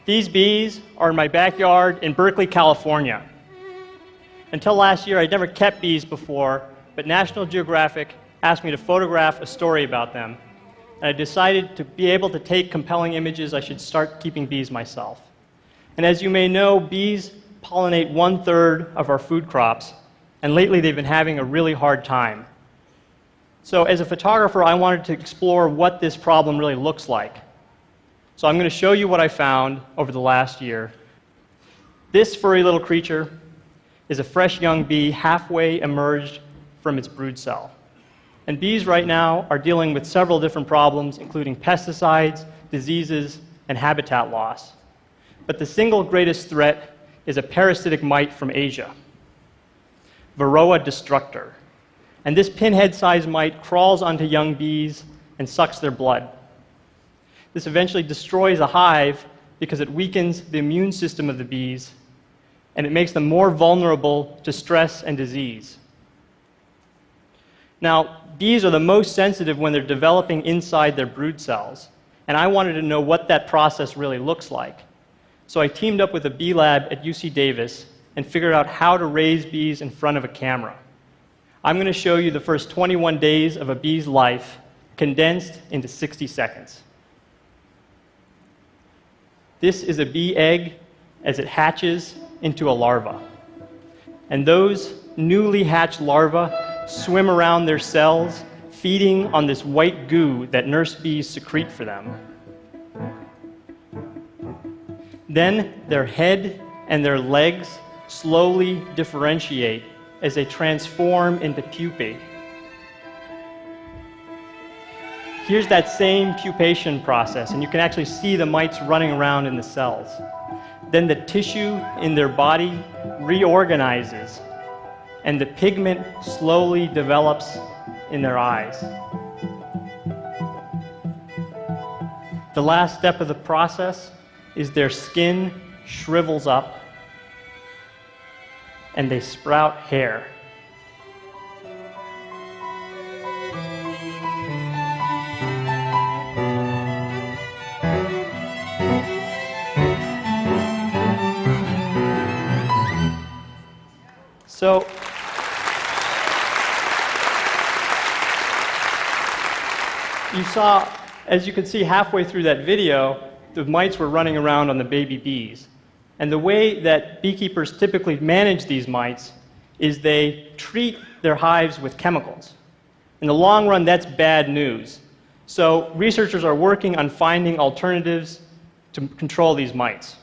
These bees are in my backyard in Berkeley, California. Until last year, I'd never kept bees before, but National Geographic asked me to photograph a story about them. And I decided to be able to take compelling images, I should start keeping bees myself. And as you may know, bees pollinate 1/3 of our food crops, and lately they've been having a really hard time. So as a photographer, I wanted to explore what this problem really looks like. So I'm going to show you what I found over the last year. This furry little creature is a fresh young bee halfway emerged from its brood cell. And bees right now are dealing with several different problems, including pesticides, diseases, and habitat loss. But the single greatest threat is a parasitic mite from Asia, Varroa destructor. And this pinhead-sized mite crawls onto young bees and sucks their blood. This eventually destroys a hive because it weakens the immune system of the bees, and it makes them more vulnerable to stress and disease. Now, bees are the most sensitive when they're developing inside their brood cells, and I wanted to know what that process really looks like. So I teamed up with a bee lab at UC Davis and figured out how to raise bees in front of a camera. I'm going to show you the first 21 days of a bee's life condensed into 60 seconds. This is a bee egg as it hatches into a larva. And those newly hatched larvae swim around their cells, feeding on this white goo that nurse bees secrete for them. Then their head and their legs slowly differentiate as they transform into pupae. Here's that same pupation process, and you can actually see the mites running around in the cells. Then the tissue in their body reorganizes, and the pigment slowly develops in their eyes. The last step of the process is their skin shrivels up, and they sprout hair. So, you saw, as you can see halfway through that video, the mites were running around on the baby bees. And the way that beekeepers typically manage these mites is they treat their hives with chemicals. In the long run, that's bad news. So researchers are working on finding alternatives to control these mites.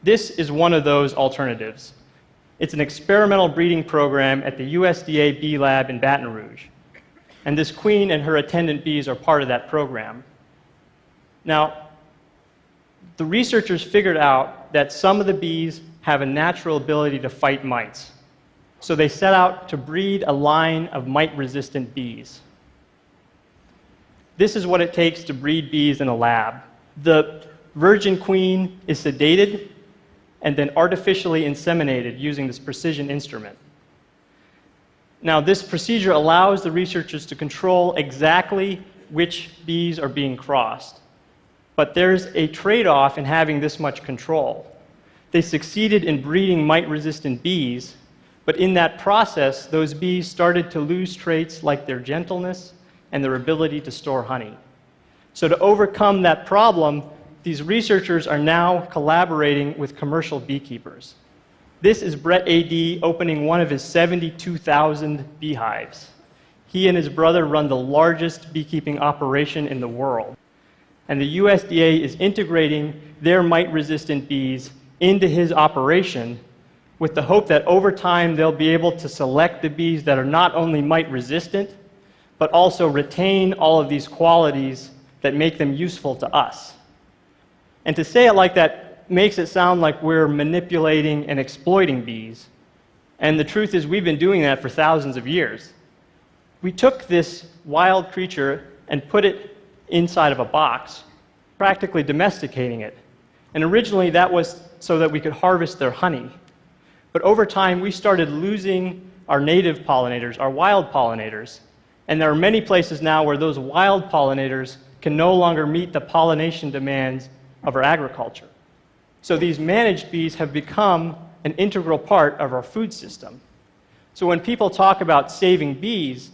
This is one of those alternatives. It's an experimental breeding program at the USDA Bee Lab in Baton Rouge. And this queen and her attendant bees are part of that program. Now, the researchers figured out that some of the bees have a natural ability to fight mites. So they set out to breed a line of mite-resistant bees. This is what it takes to breed bees in a lab. The virgin queen is sedated and then artificially inseminated using this precision instrument. Now, this procedure allows the researchers to control exactly which bees are being crossed. But there's a trade-off in having this much control. They succeeded in breeding mite-resistant bees, but in that process, those bees started to lose traits like their gentleness and their ability to store honey. So to overcome that problem, these researchers are now collaborating with commercial beekeepers. This is Brett A.D. opening one of his 72,000 beehives. He and his brother run the largest beekeeping operation in the world. And the USDA is integrating their mite-resistant bees into his operation with the hope that over time they'll be able to select the bees that are not only mite-resistant, but also retain all of these qualities that make them useful to us. And to say it like that makes it sound like we're manipulating and exploiting bees. And the truth is we've been doing that for thousands of years. We took this wild creature and put it inside of a box, practically domesticating it. And originally that was so that we could harvest their honey. But over time we started losing our native pollinators, our wild pollinators. And there are many places now where those wild pollinators can no longer meet the pollination demands of our agriculture. So these managed bees have become an integral part of our food system. So when people talk about saving bees,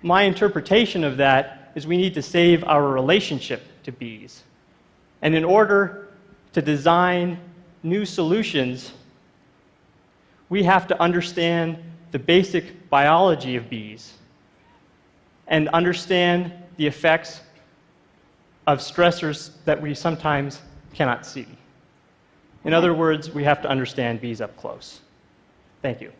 my interpretation of that is we need to save our relationship to bees. And in order to design new solutions, we have to understand the basic biology of bees and understand the effects of stressors that we sometimes cannot see. In other words, we have to understand bees up close. Thank you.